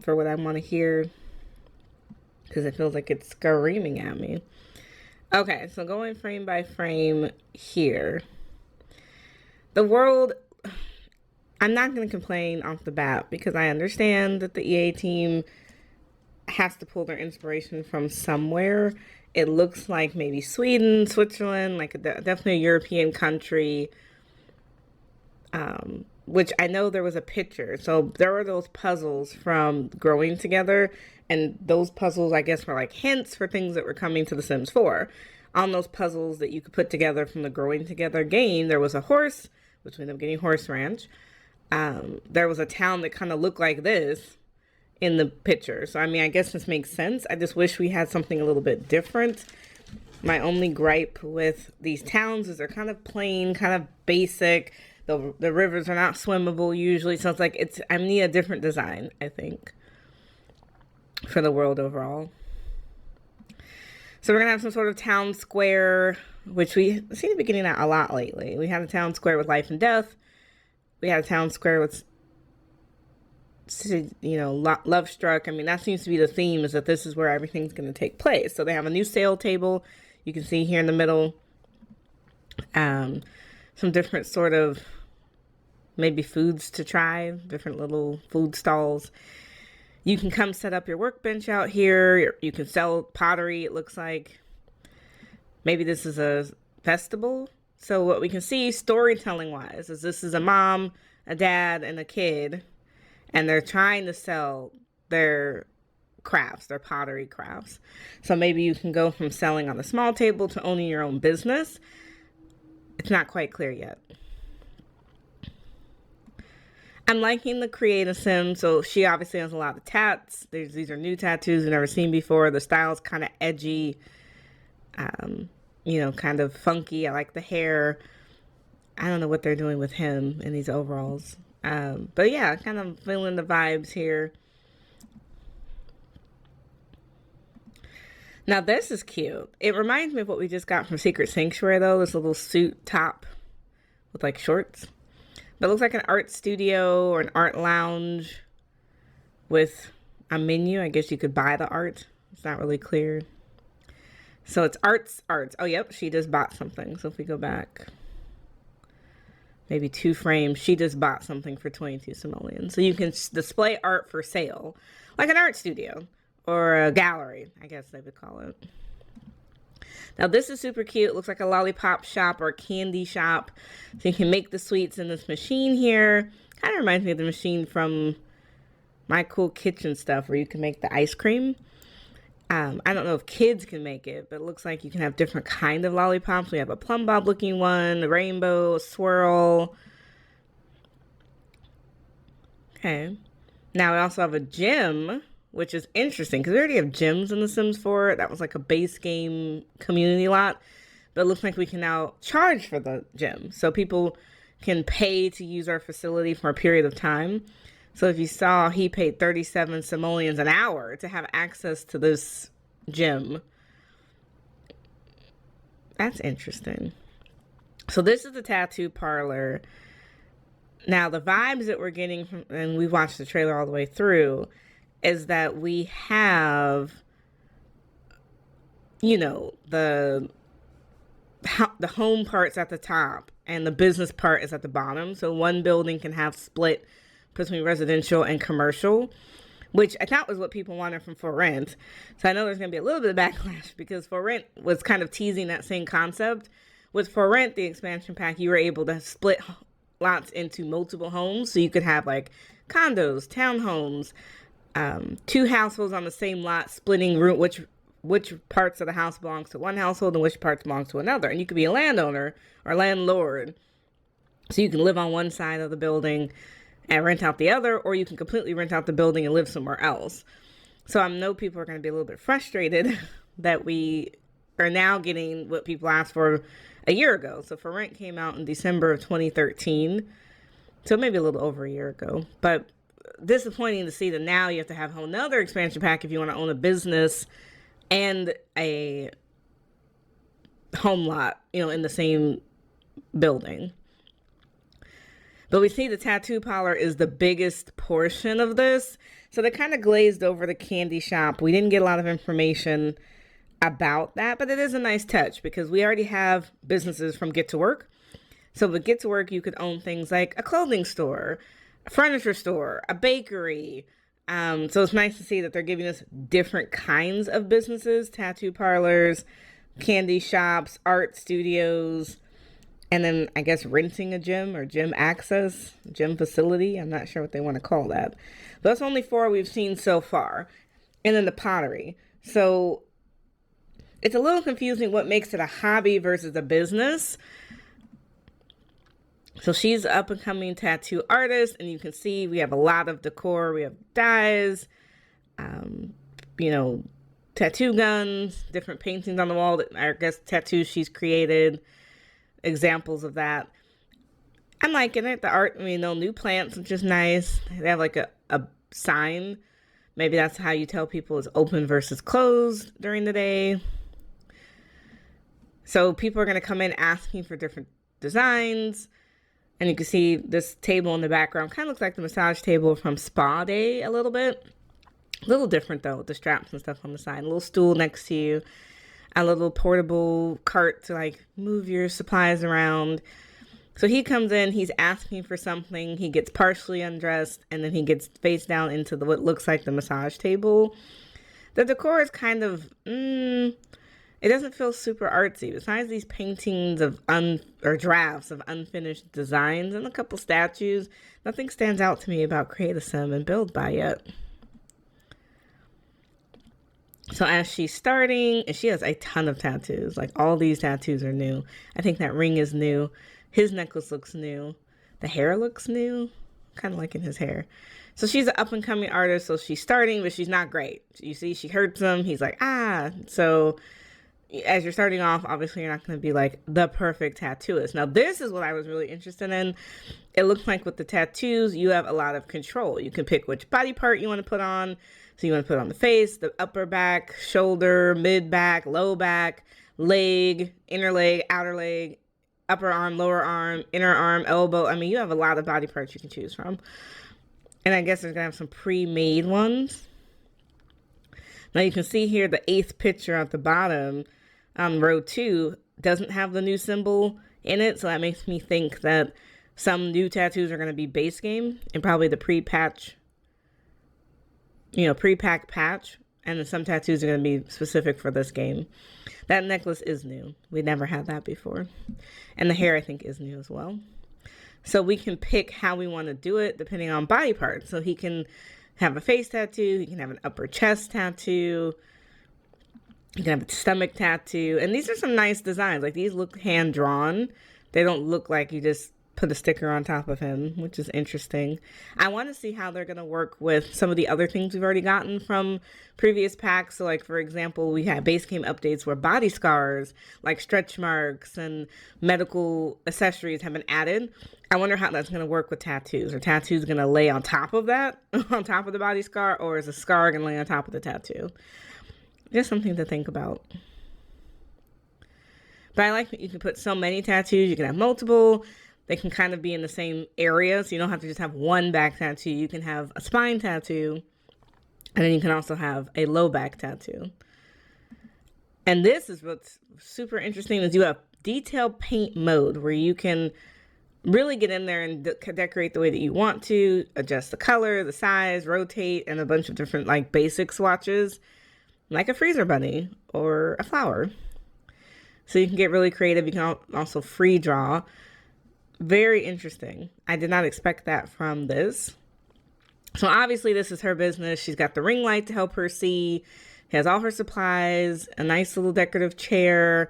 for what I want to hear because it feels like it's screaming at me. Okay, so going frame by frame here. The world, I'm not going to complain off the bat because I understand that the EA team has to pull their inspiration from somewhere. It looks like maybe Sweden, Switzerland, like definitely a European country, which I know there was a picture. So there were those puzzles from Growing Together, and those puzzles, I guess, were like hints for things that were coming to The Sims 4. On those puzzles that you could put together from the Growing Together game, there was a horse, which we ended up getting Horse Ranch. There was a town that kind of looked like this in the picture. So, I mean, I guess this makes sense. I just wish we had something a little bit different. My only gripe with these towns is they're kind of plain, kind of basic. The rivers are not swimmable usually. So it's like, I need a different design, I think, for the world overall. So we're going to have some sort of town square, which we seem to be getting at a lot lately. We had a town square with life and death. We had a town square with, love struck. I mean, that seems to be the theme, is that this is where everything's going to take place. So they have a new sale table. You can see here in the middle, some different sort of maybe foods to try, different little food stalls. You can come set up your workbench out here. You can sell pottery, it looks like. Maybe this is a festival. So what we can see storytelling wise is this is a mom, a dad, and a kid, and they're trying to sell their crafts, their pottery crafts. So maybe you can go from selling on a small table to owning your own business. It's not quite clear yet. I'm liking the Create a Sim. So she obviously has a lot of tats. These are new tattoos we've never seen before. The style's kind of edgy, kind of funky. I like the hair. I don't know what they're doing with him in these overalls. But yeah, kind of feeling the vibes here. Now this is cute. It reminds me of what we just got from Secret Sanctuary though. This little suit top with like shorts. But it looks like an art studio or an art lounge with a menu. I guess you could buy the art. It's not really clear. So it's arts. Oh, yep. She just bought something. So if we go back, maybe 2 frames, she just bought something for 22 simoleons. So you can display art for sale, like an art studio or a gallery, I guess they would call it. Now this is super cute. It looks like a lollipop shop or a candy shop. So you can make the sweets in this machine here. Kind of reminds me of the machine from My Cool Kitchen stuff where you can make the ice cream. I don't know if kids can make it, but it looks like you can have different kind of lollipops. We have a plum bob looking one, a rainbow, a swirl. Okay. Now we also have a gym, which is interesting because we already have gyms in The Sims 4. That was like a base game community lot. But it looks like we can now charge for the gym. So people can pay to use our facility for a period of time. So if you saw, he paid 37 simoleons an hour to have access to this gym. That's interesting. So this is the tattoo parlor. Now the vibes that we're getting from, and we watched the trailer all the way through, is that we have, the home part's at the top and the business part is at the bottom. So one building can have split between residential and commercial, which I thought was what people wanted from For Rent. So I know there's going to be a little bit of backlash because For Rent was kind of teasing that same concept. With For Rent, the expansion pack, you were able to split lots into multiple homes. So you could have like condos, townhomes, 2 households on the same lot, splitting which parts of the house belongs to one household and which parts belongs to another. And you could be a landowner or landlord. So you can live on one side of the building and rent out the other, or you can completely rent out the building and live somewhere else. So I know people are going to be a little bit frustrated that we are now getting what people asked for a year ago. So For Rent came out in December of 2013. So maybe a little over a year ago. But disappointing to see that now you have to have another expansion pack if you want to own a business and a home lot, in the same building. But we see the tattoo parlor is the biggest portion of this. So they kind of glazed over the candy shop. We didn't get a lot of information about that, but it is a nice touch because we already have businesses from Get to Work. So with Get to Work, you could own things like a clothing store, a furniture store, a bakery. So it's nice to see that they're giving us different kinds of businesses, tattoo parlors, candy shops, art studios, and then I guess renting a gym or gym access, gym facility. I'm not sure what they want to call that. But that's only 4 we've seen so far. And then the pottery. So it's a little confusing what makes it a hobby versus a business. So she's an up and coming tattoo artist, and you can see we have a lot of decor. We have dyes, you know, tattoo guns, different paintings on the wall that I guess tattoos she's created, examples of that. I'm liking it. The art, no new plants, which is nice. They have like a sign. Maybe that's how you tell people it's open versus closed during the day. So people are going to come in asking for different designs. And you can see this table in the background kind of looks like the massage table from Spa Day a little bit. A little different though, with the straps and stuff on the side. A little stool next to you. A little portable cart to like move your supplies around. So he comes in, he's asking for something. He gets partially undressed and then he gets face down into what looks like the massage table. The decor is kind of, it doesn't feel super artsy. Besides these paintings of or drafts of unfinished designs and a couple statues, nothing stands out to me about Create a Sim and Build By yet. So as she's starting, and she has a ton of tattoos. Like all these tattoos are new. I think that ring is new. His necklace looks new. The hair looks new. Kind of liking his hair. So she's an up and coming artist. So she's starting, but she's not great. You see, she hurts him. He's like, ah. So as you're starting off, obviously you're not going to be like the perfect tattooist. Now, this is what I was really interested in. It looks like with the tattoos, you have a lot of control. You can pick which body part you want to put on. So you want to put on the face, the upper back, shoulder, mid back, low back, leg, inner leg, outer leg, upper arm, lower arm, inner arm, elbow. You have a lot of body parts you can choose from. And I guess there's going to have some pre-made ones. Now you can see here the 8th picture at the bottom, row 2, doesn't have the new symbol in it. So that makes me think that some new tattoos are going to be base game and probably the pre-packed patch. And then some tattoos are going to be specific for this game. That necklace is new. We never had that before. And the hair, I think, is new as well. So we can pick how we want to do it depending on body parts. So he can have a face tattoo. He can have an upper chest tattoo. You can have a stomach tattoo. And these are some nice designs. Like these look hand-drawn. They don't look like you just put a sticker on top of him, which is interesting. I want to see how they're going to work with some of the other things we've already gotten from previous packs. So like, for example, we had base game updates where body scars, like stretch marks and medical accessories have been added. I wonder how that's going to work with tattoos. Are tattoos going to lay on top of that, on top of the body scar, or is a scar going to lay on top of the tattoo? Just something to think about. But I like that you can put so many tattoos. You can have multiple. They can kind of be in the same area, so you don't have to just have one back tattoo. You can have a spine tattoo, and then you can also have a low back tattoo. And this is what's super interesting is you have detailed paint mode where you can really get in there and decorate the way that you want to, adjust the color, the size, rotate, and a bunch of different like basic swatches, like a freezer bunny or a flower. So you can get really creative. You can also free draw. Very interesting. I did not expect that from this. So obviously this is her business. She's got the ring light to help her see. Has all her supplies, a nice little decorative chair.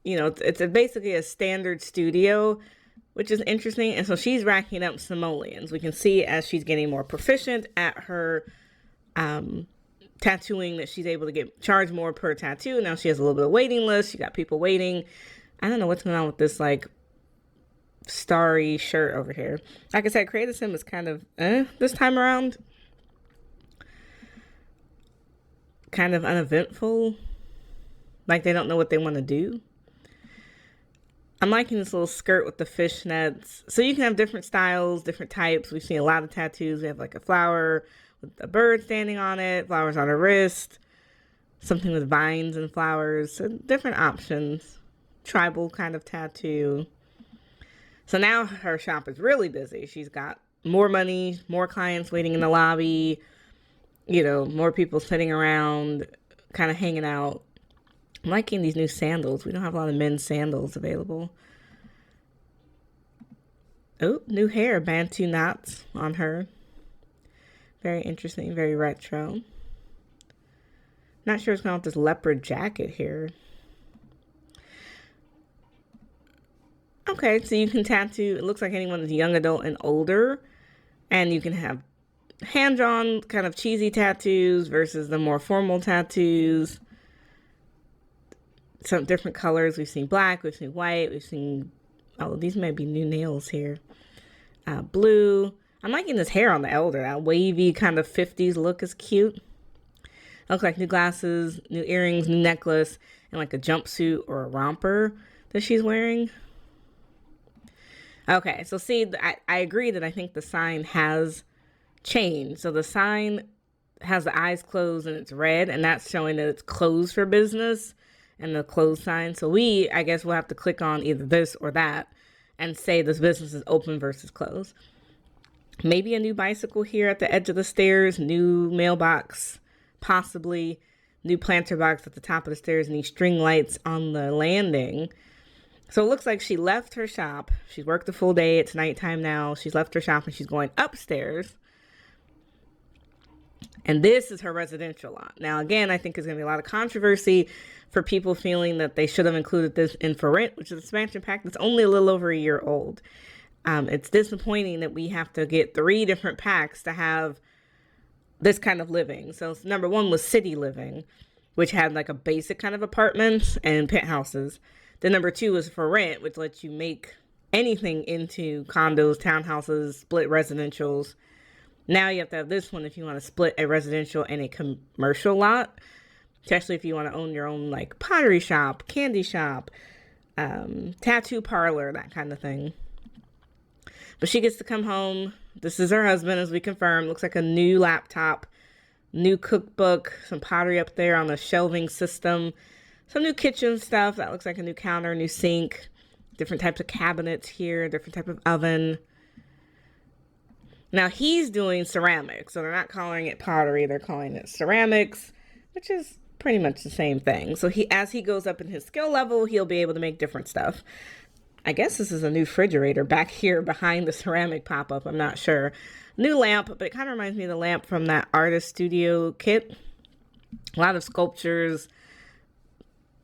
It's basically a standard studio, which is interesting. And so she's racking up simoleons. We can see as she's getting more proficient at her tattooing that she's able to charge more per tattoo. Now she has a little bit of waiting list. She got people waiting. I don't know what's going on with this like starry shirt over here. Like I said, Create a Sim is kind of this time around. Kind of uneventful. Like they don't know what they want to do. I'm liking this little skirt with the fishnets. So you can have different styles, different types. We've seen a lot of tattoos. We have like a flower with a bird standing on it, flowers on her wrist, something with vines and flowers. So different options. Tribal kind of tattoo. So now her shop is really busy. She's got more money, more clients waiting in the lobby, more people sitting around, kind of hanging out. I'm liking these new sandals. We don't have a lot of men's sandals available. Oh, new hair, Bantu knots on her. Very interesting, very retro. Not sure what's going on with this leopard jacket here. Okay, so you can tattoo, it looks like anyone is young adult and older. And you can have hand-drawn kind of cheesy tattoos versus the more formal tattoos. Some different colors. We've seen black, we've seen white, we've seen, these might be new nails here. Blue. I'm liking this hair on the elder. That wavy kind of 50s look is cute. Looks like new glasses, new earrings, new necklace, and like a jumpsuit or a romper that she's wearing. Okay, so see, I agree that I think the sign has changed. So the sign has the eyes closed and it's red, and that's showing that it's closed for business, and the closed sign. So I guess we'll have to click on either this or that and say this business is open versus closed. Maybe a new bicycle here at the edge of the stairs, new mailbox, possibly new planter box at the top of the stairs, and these string lights on the landing. So it looks like she left her shop. She's worked a full day. It's nighttime now. She's left her shop and she's going upstairs. And this is her residential lot. Now, again, I think there's going to be a lot of controversy for people feeling that they should have included this in for rent, which is an expansion pack that's only a little over a year old. It's disappointing that we have to get 3 different packs to have this kind of living. So number 1 was city living, which had like a basic kind of apartments and penthouses. Then number 2 was for rent, which lets you make anything into condos, townhouses, split residentials. Now you have to have this one if you want to split a residential and a commercial lot, especially if you want to own your own like pottery shop, candy shop, tattoo parlor, that kind of thing. But she gets to come home. This is her husband, as we confirmed. Looks like a new laptop, new cookbook, some pottery up there on the shelving system. Some new kitchen stuff. That looks like a new counter, new sink, different types of cabinets here, different type of oven. Now he's doing ceramics, so they're not calling it pottery, they're calling it ceramics, which is pretty much the same thing. So as he goes up in his skill level, he'll be able to make different stuff. I guess this is a new refrigerator back here behind the ceramic pop-up, I'm not sure. New lamp, but it kind of reminds me of the lamp from that artist studio kit. A lot of sculptures,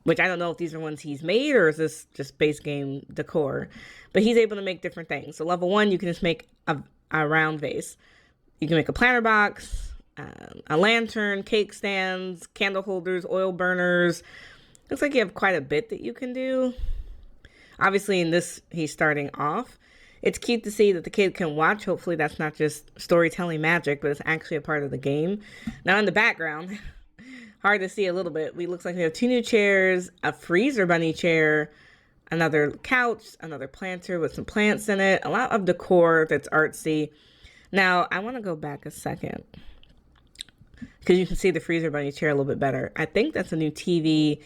which I don't know if these are ones he's made or is this just base game decor. But he's able to make different things. So level 1, you can just make a round vase. You can make a planter box, a lantern, cake stands, candle holders, oil burners. Looks like you have quite a bit that you can do. Obviously in this, he's starting off. It's cute to see that the kid can watch. Hopefully that's not just storytelling magic, but it's actually a part of the game. Now in the background, hard to see a little bit. Looks like we have 2 new chairs, a freezer bunny chair, another couch, another planter with some plants in it, a lot of decor that's artsy. Now, I want to go back a second because you can see the freezer bunny chair a little bit better. I think that's a new TV,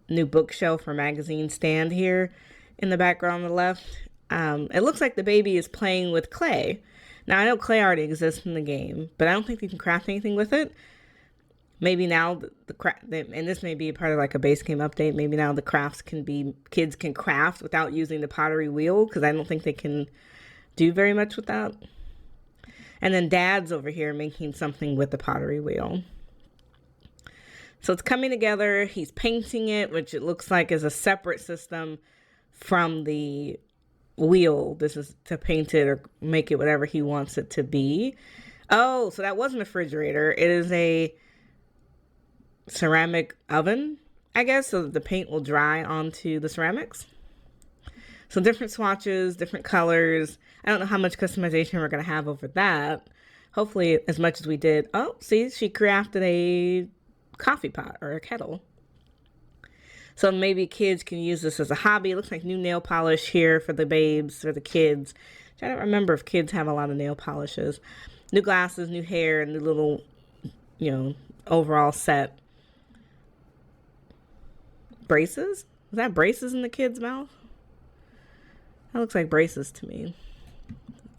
new bookshelf or magazine stand here in the background on the left. It looks like the baby is playing with clay. Now, I know clay already exists in the game, but I don't think you can craft anything with it. Maybe now and this may be part of like a base game update. Maybe now the crafts kids can craft without using the pottery wheel, because I don't think they can do very much with that. And then Dad's over here making something with the pottery wheel. So it's coming together. He's painting it, which it looks like is a separate system from the wheel. This is to paint it or make it whatever he wants it to be. Oh, so that wasn't a refrigerator. It is a ceramic oven, I guess, so that the paint will dry onto the ceramics. So different swatches, different colors. I don't know how much customization we're going to have over that. Hopefully as much as we did. Oh, see, she crafted a coffee pot or a kettle. So maybe kids can use this as a hobby. It looks like new nail polish here for the babes, for the kids. I don't remember if kids have a lot of nail polishes. New glasses, new hair, and new little, overall set. Braces? Is that braces in the kid's mouth? That looks like braces to me.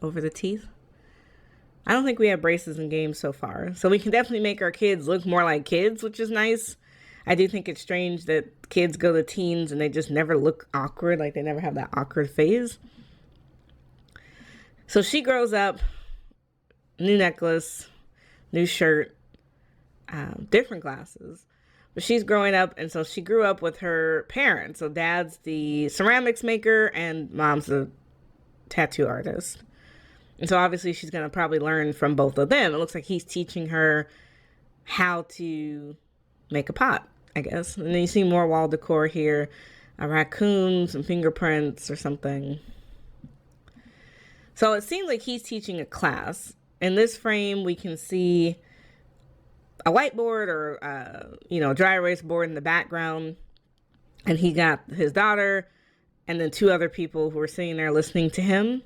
Over the teeth. I don't think we have braces in games so far. So we can definitely make our kids look more like kids, which is nice. I do think it's strange that kids go to teens and they just never look awkward. Like they never have that awkward phase. So she grows up, new necklace, new shirt, different glasses. But she's growing up, and so she grew up with her parents. So dad's the ceramics maker and mom's the tattoo artist. And so obviously she's going to probably learn from both of them. It looks like he's teaching her how to make a pot, I guess. And then you see more wall decor here. A raccoon, some fingerprints or something. So it seems like he's teaching a class. In this frame, we can see a whiteboard or, a dry erase board in the background. And he got his daughter and then two other people who are sitting there listening to him.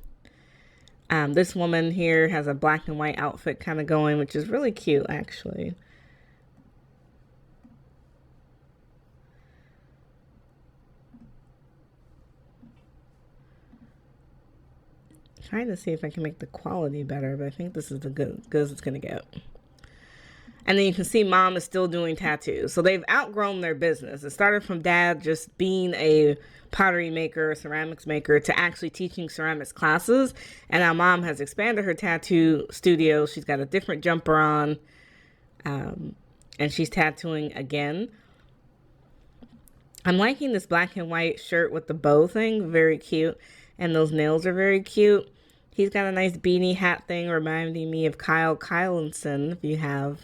This woman here has a black and white outfit kind of going, which is really cute, actually. Trying to see if I can make the quality better, but I think this is the good as it's going to get. And then you can see mom is still doing tattoos. So they've outgrown their business. It started from dad just being a pottery maker, ceramics maker, to actually teaching ceramics classes. And now mom has expanded her tattoo studio. She's got a different jumper on. And she's tattooing again. I'm liking this black and white shirt with the bow thing. Very cute. And those nails are very cute. He's got a nice beanie hat thing reminding me of Kyle Kylinson, if you have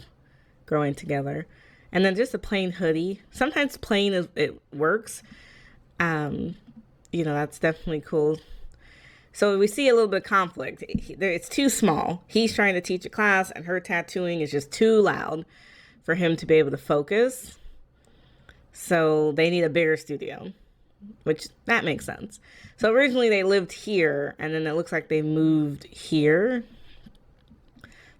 Growing Together. And then just a plain hoodie. Sometimes plain it works. That's definitely cool. So we see a little bit of conflict. It's too small. He's trying to teach a class and her tattooing is just too loud for him to be able to focus. So they need a bigger studio, which that makes sense. So originally they lived here and then it looks like they moved here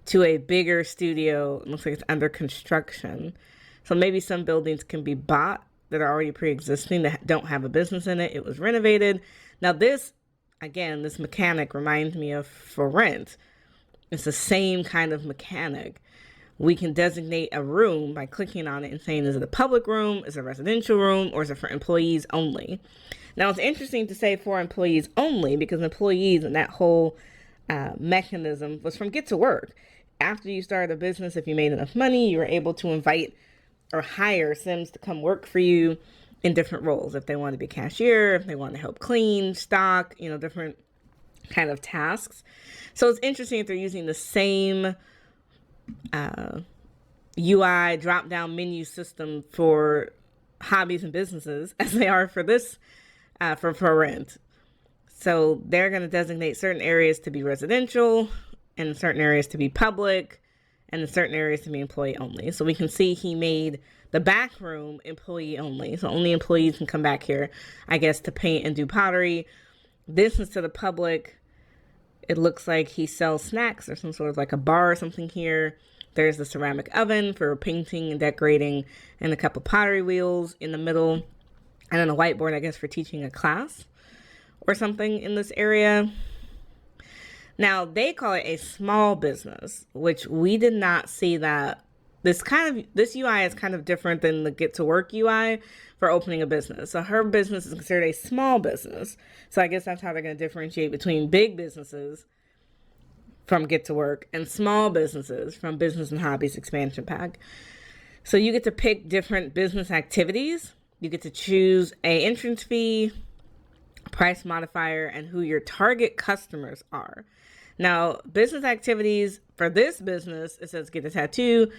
to a bigger studio. It looks like it's under construction. So maybe some buildings can be bought that are already pre-existing that don't have a business in it. It was renovated. Now this mechanic reminds me of For Rent. It's the same kind of mechanic. We can designate a room by clicking on it and saying, is it a public room, is it a residential room, or is it for employees only? Now it's interesting to say for employees only because employees and that whole mechanism was from Get to Work. After you started a business, if you made enough money, you were able to invite or hire Sims to come work for you in different roles. If they want to be cashier, if they want to help clean, stock, different kind of tasks. So it's interesting that they're using the same UI drop-down menu system for hobbies and businesses as they are for this, for rent. So they're going to designate certain areas to be residential and certain areas to be public and in certain areas to be employee only. So we can see he made the back room employee only. So only employees can come back here, I guess, to paint and do pottery. This is to the public. It looks like he sells snacks or some sort of like a bar or something here. There's the ceramic oven for painting and decorating and a couple pottery wheels in the middle. And then a whiteboard, I guess, for teaching a class or something in this area. Now, they call it a small business, which we did not see that. This UI is kind of different than the Get to Work UI for opening a business. So her business is considered a small business. So I guess that's how they're going to differentiate between big businesses from Get to Work and small businesses from Business and Hobbies Expansion Pack. So you get to pick different business activities. You get to choose an entrance fee, price modifier, and who your target customers are. Now, business activities for this business, it says get a tattoo,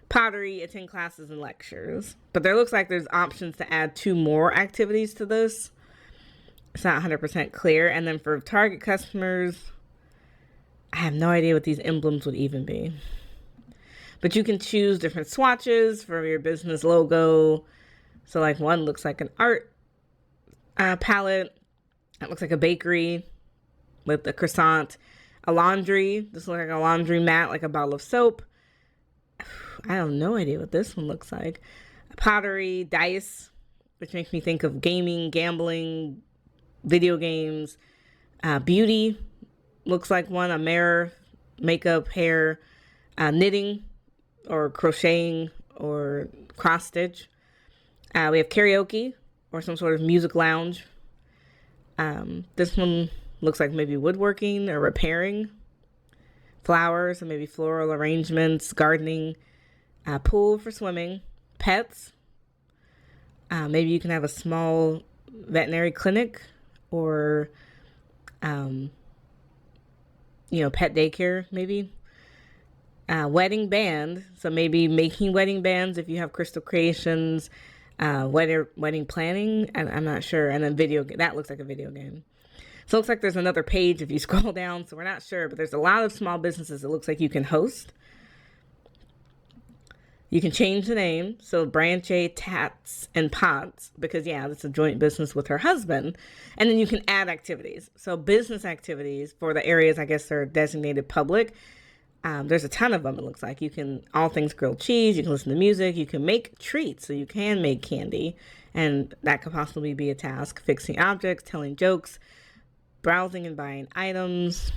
pottery, attend classes and lectures. But there looks like there's options to add 2 more activities to this. It's not 100% clear. And then for target customers, I have no idea what these emblems would even be. But you can choose different swatches for your business logo. So like one looks like an art palette. That looks like a bakery with a croissant. A laundry. This looks like a laundry mat, like a bottle of soap. I have no idea what this one looks like. Pottery, dice, which makes me think of gaming, gambling, video games. Beauty looks like one. A mirror, makeup, hair, knitting or crocheting or cross stitch. We have karaoke or some sort of music lounge. This one looks like maybe woodworking or repairing. Flowers and maybe floral arrangements, gardening, pool for swimming, pets. Maybe you can have a small veterinary clinic or, pet daycare maybe. Wedding band. So maybe making wedding bands if you have crystal creations. Wedding planning. I'm not sure. And then that looks like a video game. So it looks like there's another page if you scroll down. So we're not sure, but there's a lot of small businesses it looks like you can host. You can change the name. So Branche Tats and Pots, because it's a joint business with her husband. And then you can add activities. So business activities for the areas, I guess, that are designated public. There's a ton of them, it looks like. You can, all things grilled cheese, you can listen to music, you can make treats, so you can make candy. And that could possibly be a task. Fixing objects, telling jokes, browsing and buying items.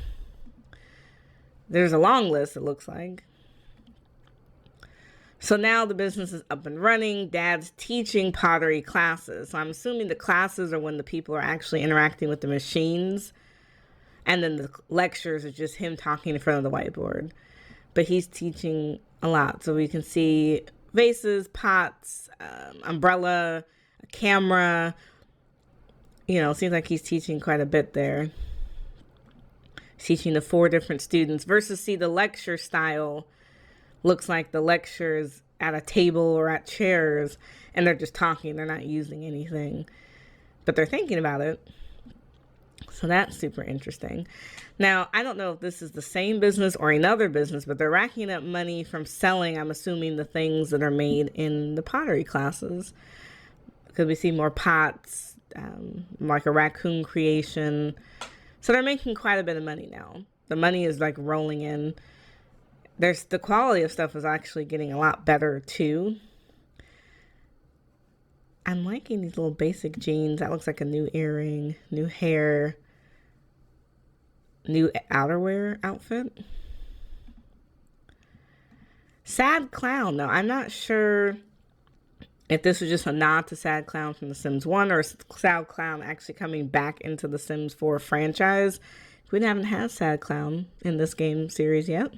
There's a long list, it looks like. So now the business is up and running. Dad's teaching pottery classes. So I'm assuming the classes are when the people are actually interacting with the machines. And then the lectures are just him talking in front of the whiteboard. But he's teaching a lot. So we can see vases, pots, umbrella, a camera. Seems like he's teaching quite a bit there. He's teaching to 4 different students versus the lecture style looks like the lectures at a table or at chairs and they're just talking. They're not using anything, but they're thinking about it. So that's super interesting. Now, I don't know if this is the same business or another business, but they're racking up money from selling, I'm assuming, the things that are made in the pottery classes. Because we see more pots, like a raccoon creation. So they're making quite a bit of money now. The money is like rolling in. The quality of stuff is actually getting a lot better too. I'm liking these little basic jeans. That looks like a new earring, new hair, new outerwear outfit. Sad Clown. Now, I'm not sure if this was just a nod to Sad Clown from The Sims 1 or Sad Clown actually coming back into the Sims 4 franchise. We haven't had Sad Clown in this game series yet.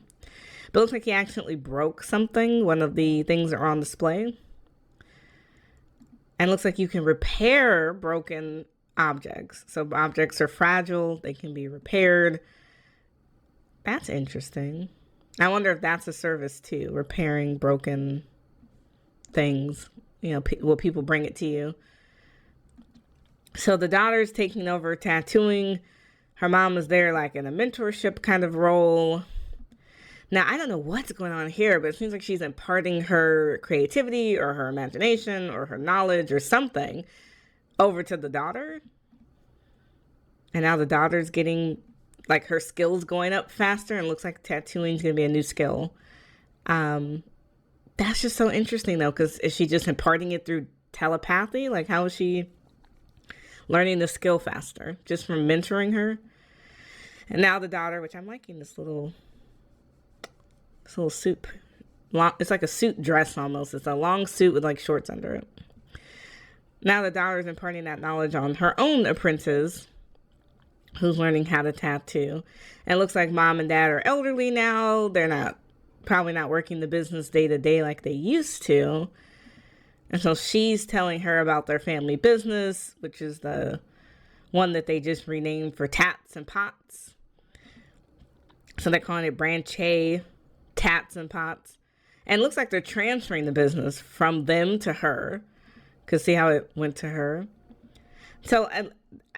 But it looks like he accidentally broke something, one of the things that are on display. And it looks like you can repair broken objects. So objects are fragile, they can be repaired. That's interesting. I wonder if that's a service too, repairing broken things. Will people bring it to you? So the daughter's taking over tattooing. Her mom is there like in a mentorship kind of role. Now, I don't know what's going on here, but it seems like she's imparting her creativity or her imagination or her knowledge or something over to the daughter. And now the daughter's getting like her skills going up faster and looks like tattooing is going to be a new skill. That's just so interesting though, because is she just imparting it through telepathy? Like how is she learning the skill faster? Just from mentoring her? And now the daughter, which I'm liking this little suit. It's like a suit dress almost. It's a long suit with like shorts under it. Now the daughter is imparting that knowledge on her own apprentice who's learning how to tattoo. And it looks like mom and dad are elderly now. They're probably not working the business day to day like they used to. And so she's telling her about their family business, which is the one that they just renamed for Tats and Pots. So they're calling it Branche Tats and Pots. And it looks like they're transferring the business from them to her. Because see how it went to her. So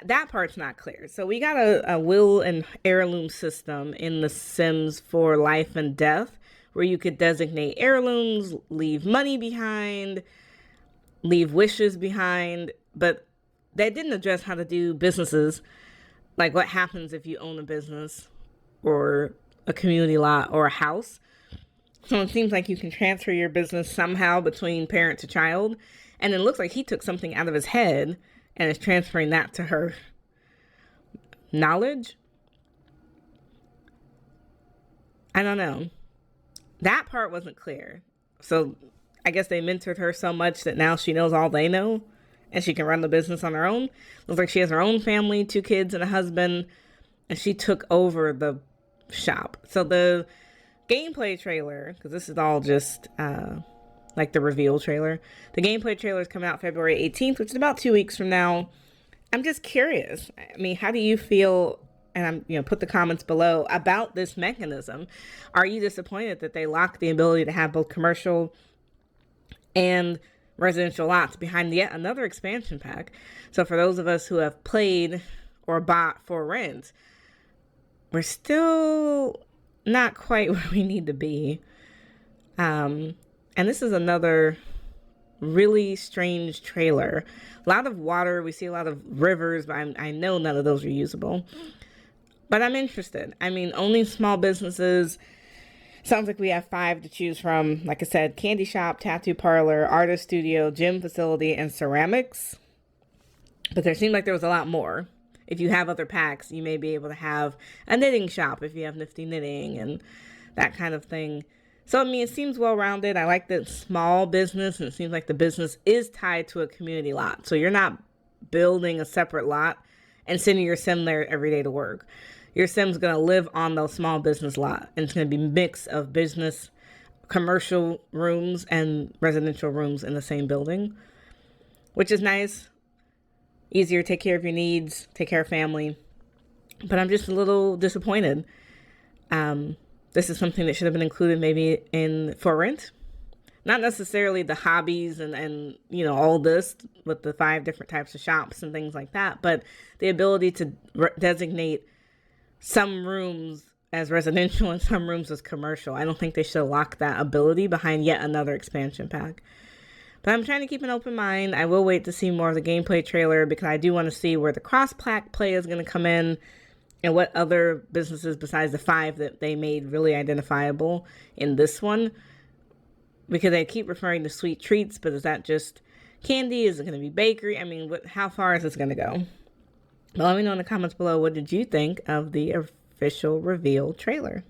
that part's not clear. So we got a will and heirloom system in The Sims for Life and Death, where you could designate heirlooms, leave money behind, leave wishes behind, but they didn't address how to do businesses, like what happens if you own a business or a community lot or a house. So it seems like you can transfer your business somehow between parent to child. And it looks like he took something out of his head and is transferring that to her knowledge. I don't know. That part wasn't clear. So I guess they mentored her so much that now she knows all they know and she can run the business on her own. Looks like she has her own family, 2 kids and a husband, and she took over the shop. So the gameplay trailer, because this is all just like the reveal trailer. The gameplay trailer is coming out February 18th, which is about 2 weeks from now. I'm just curious. I mean, how do you feel? And put the comments below about this mechanism. Are you disappointed that they locked the ability to have both commercial and residential lots behind yet another expansion pack? So for those of us who have played or bought for rent, we're still not quite where we need to be. And this is another really strange trailer. A lot of water. We see a lot of rivers, but I know none of those are usable. But I'm interested. I mean, only small businesses. Sounds like we have 5 to choose from. Like I said, candy shop, tattoo parlor, artist studio, gym facility, and ceramics. But there seemed like there was a lot more. If you have other packs, you may be able to have a knitting shop if you have Nifty Knitting and that kind of thing. So, I mean, it seems well-rounded. I like the small business, and it seems like the business is tied to a community lot. So you're not building a separate lot and sending your sim there every day to work. Your sim's going to live on those small business lot, and it's going to be a mix of business, commercial rooms, and residential rooms in the same building, which is nice. Easier to take care of your needs, take care of family. But I'm just a little disappointed. This is something that should have been included maybe in for rent. Not necessarily the hobbies and all this with the 5 different types of shops and things like that, but the ability to designate some rooms as residential and some rooms as commercial. I don't think they should lock that ability behind yet another expansion pack. But I'm trying to keep an open mind. I will wait to see more of the gameplay trailer because I do want to see where the cross-pack play is going to come in and what other businesses besides the 5 that they made really identifiable in this one. Because they keep referring to sweet treats, but is that just candy? Is it going to be bakery? I mean, how far is this going to go? Well, let me know in the comments below, what did you think of the official reveal trailer?